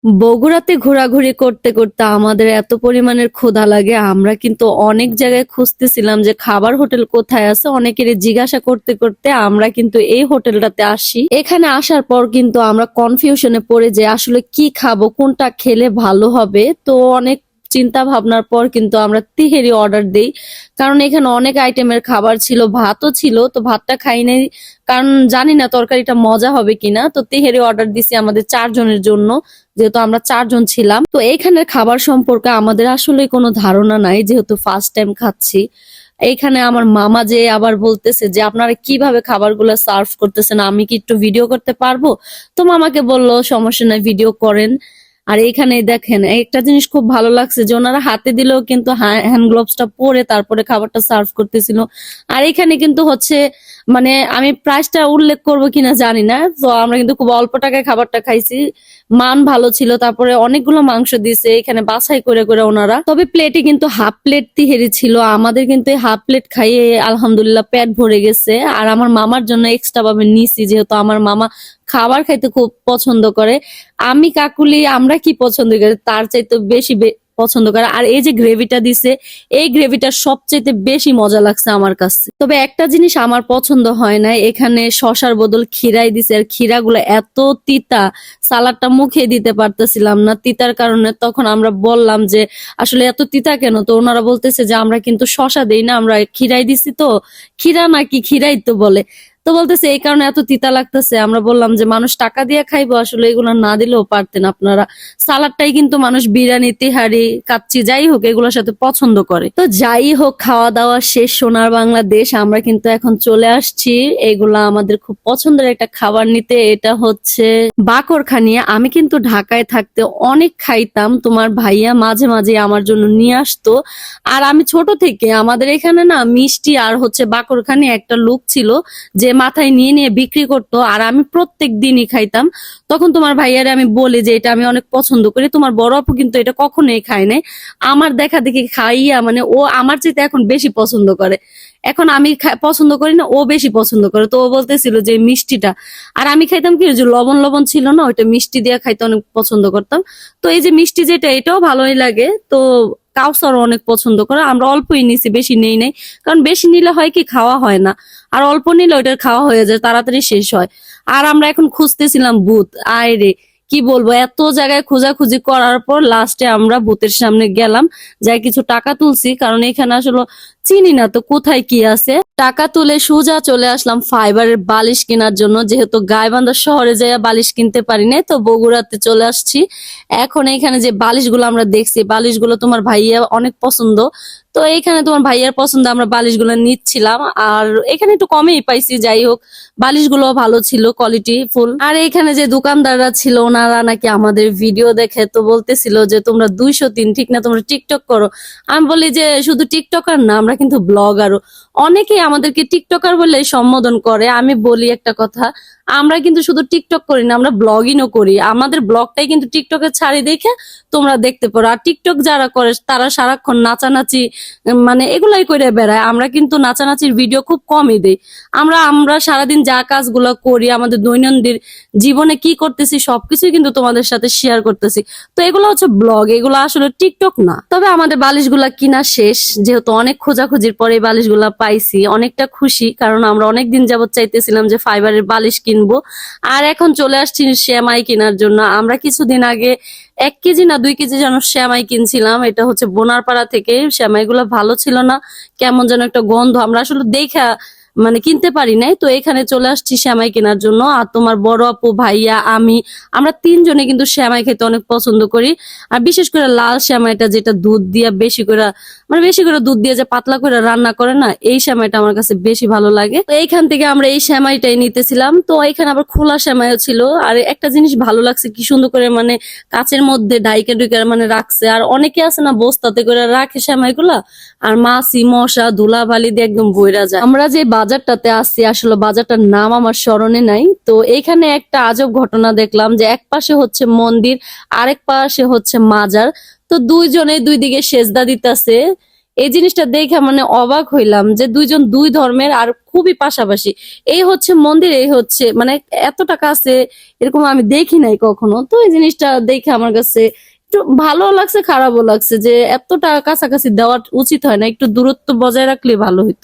বগুড়াতে ঘোরাঘুরি করতে করতে আমাদের এত পরিমাণের ক্ষুধা লাগে, আমরা কিন্তু অনেক জায়গায় খুঁজতেছিলাম যে খাবার হোটেল কোথায় আছে। অনেকেরই জিজ্ঞাসা করতে করতে আমরা কিন্তু এই হোটেলটাতে আসি। এখানে আসার পর কিন্তু আমরা কনফিউশনে পড়ে যে আসলে কি খাবো, কোনটা খেলে ভালো হবে। তো অনেক চিন্তা ভাবনার পর কিন্তু আমরা তিহেরি অর্ডার দেই, কারণ এখানে অনেক আইটেমের খাবার ছিল, ভাতও ছিল। তো ভাতটা খাই নাই, কারণ জানি না তরকারিটা মজা হবে কিনা। তো তেহেরি অর্ডার দিছি আমাদের 4 জনের জন্য, যেহেতু আমরা 4 জন ছিলাম। তো এইখানের খাবার সম্পর্কে আমাদের আসলে কোনো ধারণা নাই, যেহেতু ফার্স্ট টাইম খাচ্ছি। এইখানে আমার মামা যে আবার বলতেছে যে আপনারা কিভাবে খাবারগুলো সার্ভ করতেছেন, আমি কি একটু ভিডিও করতে পারবো? তো মামাকে বললো সমস্যা নাই, ভিডিও করেন। আর এইখানে দেখেন একটা জিনিস খুব ভালো লাগছে যে ওনারা হাতে দিলেও কিন্তু হ্যান্ড গ্লোভসটা পরে তারপরে খাবারটা সার্ভ করতেছিল। আর এখানে কিন্তু হচ্ছে মানে আমি প্রাইসটা উল্লেখ করবো কিনা জানি না, তো আমরা কিন্তু খুব অল্প টাকায় খাবারটা খাইছি। মান ভালো ছিল, তারপরে অনেকগুলো মাংস দিছে এখানে বাছাই করে করে ওনারা। তবে প্লেটে কিন্তু হাফ প্লেট তিহেরি ছিল, আমাদের কিন্তু হাফ প্লেট খাইয়ে আলহামদুলিল্লাহ পেট ভরে গেছে। আর আমার মামার জন্য এক্সট্রা ভাবে নিছি, যেহেতু আমার মামা খাবার খাইতে খুব পছন্দ করে। আমি কাকুলি আমরা কি পছন্দ করি তার চাইতে বেশি পছন্দ করে। আর এই যে গ্রেভিটা দিছে, এই গ্রেভিটা সবচেয়ে বেশি মজা লাগছে আমার কাছে। তবে একটা জিনিস আমার পছন্দ হয় না, এখানে শসার বদল খিরাই দিছে, আর খিরাগুলো এত তিতা, সালাডটা মুখে দিতে পারতেছিলাম না তিতার কারণে। তখন আমরা বললাম যে আসলে এত তিতা কেন? তো ওনারা বলতেছে যে আমরা কিন্তু শসা দেই না, আমরা খিরাই দিছি। তো খিরা নাকি খিরাই তো বলে, তো বলতেছে এই কারণে এত তিতা লাগতেছে। আমরা বললাম যে মানুষ টাকা দিয়ে খাইবো, আসলে এগুলো না দিলেও পারতেন আপনারা। সালাডটাই কিন্তু মানুষ বিরিয়ানি, তিহারি, কাচ্চি যাই হোক এগুলোর সাথে পছন্দ করে। তো যাই হোক, খাওয়া দাওয়া শেষ সোনার বাংলাদেশ, আমরা কিন্তু এখন চলে আসছি এগুলা আমাদের খুব পছন্দের একটা খাবার নিতে। এটা হচ্ছে বাকরখানি। আমি কিন্তু ঢাকায় থাকতে অনেক খাইতাম, তোমার ভাইয়া মাঝে মাঝে আমার জন্য নিয়ে আসতো। আর আমি ছোট থেকে আমাদের এখানে না মিষ্টি আর হচ্ছে বাকরখানি একটা লোক ছিল যে মাথায় নিয়ে নিয়ে বিক্রি করতো, আর আমি প্রত্যেক দিনই খাইতাম। তখন তোমার ভাইয়ারে আমি বলি যে এটা আমি অনেক পছন্দ করি, তোমার বড় আপু কিন্তু এটা কখনোই খায় নাই। আমার দেখা দেখি খাইয়া মানে ও আমার চাইতে এখন বেশি পছন্দ করে। এখন আমি পছন্দ করি না, ও বেশি পছন্দ করে। তো ও বলতেছিল যে এই মিষ্টিটা, আর আমি খাইতাম কি যে লবণ লবণ ছিল না, ওইটা মিষ্টি দিয়ে খাইতে অনেক পছন্দ করতাম। তো এই যে মিষ্টি যেটা, এটাও ভালোই লাগে। তো কাউসারও অনেক পছন্দ করে, আমরা অল্পই নিছি, বেশি নেই নাই। কারণ বেশি নিলে হয় কি খাওয়া হয় না, আর অল্প নিলে ওইটার খাওয়া হয়ে যায়, তাড়াতাড়ি শেষ হয়। আর আমরা এখন খুঁজতেছিলাম ভূত, আয় রে কি বলবো, এত জায়গায় খোঁজাখুঁজি করার পর লাস্টে আমরা ভূতের সামনে গেলাম, যাই কিছু টাকা তুলছি, কারণ এখানে আসলে চিনি না তো কোথায় কি আছে। টাকা তুলে সোজা চলে আসলাম ফাইবারের বালিশ কেনার জন্য, যেহেতু গাইবান্ধা শহরে যাইয়া বালিশ কিনতে পারি না, তো বগুড়াতে চলে আসছি। এখন এখানে যে বালিশগুলো আমরা দেখছি, বালিশগুলো তোমার ভাইয়া অনেক পছন্দ। তো এইখানে তোমার ভাইয়ার পছন্দ আমরা বালিশগুলো নিচ্ছিলাম, আর এখানে একটু কমেই পাইছি। যাই হোক, বালিশগুলো ভালো ছিল, কোয়ালিটি ফুল। আর এখানে যে দোকানদাররা ছিল ওনারা নাকি আমাদের ভিডিও দেখে, তো বলতেছিল যে তোমরা 203 ঠিক না, তোমরা টিকটক করো। আমি বলি যে শুধু টিকটকার না, আমরা কিন্তু ব্লগারও। অনেকেই আমাদেরকে টিকটকার বলে সম্বোধন করে। আমি বলি একটা কথা, আমরা কিন্তু শুধু টিকটক করি না, আমরা ব্লগিংও করি। আমাদের ব্লগটাই কিন্তু টিকটকে ছাড়ি দেখে তোমরা দেখতে পারো। আর টিকটক যারা করে তারা সারাক্ষণ নাচানাচি মানে এগুলাই করে বেড়ায়, আমরা কিন্তু নাচানাচির ভিডিও খুব কমই দেই। আমরা আমরা সারাদিন যা কাজগুলো করি, আমাদের দৈনন্দিন জীবনে কি করতেছি সবকিছুই কিন্তু তোমাদের সাথে শেয়ার করতেছি। তো এগুলো হচ্ছে ব্লগ, এগুলো আসলে টিকটক না। তবে আমাদের বালিশগুলা কিনা শেষ, যেহেতু অনেক খোঁজাখুঁজির পরে এই বালিশগুলা পাইছি, অনেকটা খুশি, কারণ আমরা অনেকদিন যাবত চাইতেছিলাম যে ফাইবারের বালিশ কিনবো। আর এখন চলে আসছি সেমাই কেনার জন্য। আমরা কিছুদিন আগে 1 কেজি না 2 কেজি যেন সেমাই কিনছিলাম, এটা হচ্ছে বোনারপাড়া থেকে। সেমাইগুলো ভালো ছিল না, কেমন যেন একটা গন্ধ, আমরা আসলে দেখা মানে কিনতে পারি নাই। তো এখানে চলে আসছি সেমাই কেনার জন্য। আর তোমার বড় আপু, ভাইয়া, আমরা 3 জনে কিন্তু সেমাই খেতে অনেক পছন্দ করি। আর বিশেষ করে লাল সেমাইটা, যেটা দুধ দিয়ে বেশি করে মানে বেশি করে দুধ দিয়ে যে পাতলা করে রান্না করে না, এই সেমাইটা আমার কাছে বেশি ভালো লাগে। তো এইখান থেকে আমরা এই সেমাইটাই নিতেছিলাম। তো এখানে আবার খোলা সেমাইও ছিল। আর একটা জিনিস ভালো লাগছে, কি সুন্দর করে মানে কাচের মধ্যে ডাইকে ডুইকে মানে রাখছে। আর অনেকে আছে না বস্তাতে করে রাখে সেমাইগুলা, আর মাছি মশা ধুলাবালি দিয়ে একদম বইরা যায়। আমরা যে বাজারটাতে আসছি, আসলে বাজারটার নাম আমার স্মরণে নাই। তো এইখানে একটা আজব ঘটনা দেখলাম, যে এক পাশে হচ্ছে মন্দির, আরেক পাশে হচ্ছে মাজার। তো 2 জনে 2 দিকে সেজদা দিতেছে। এই জিনিসটা দেখে মানে অবাক হইলাম যে দুইজন দুই ধর্মের আর খুবই পাশাপাশি। এই হচ্ছে মন্দির, এই হচ্ছে মানে এতটা কাছে এরকম আমি দেখি নাই কখনো। তো এই জিনিসটা দেখে আমার কাছে একটু ভালো লাগছে, খারাপও লাগছে যে এতটা কাছাকাছি দেওয়া উচিত হয় না, একটু দূরত্ব বজায় রাখলে ভালো হতো।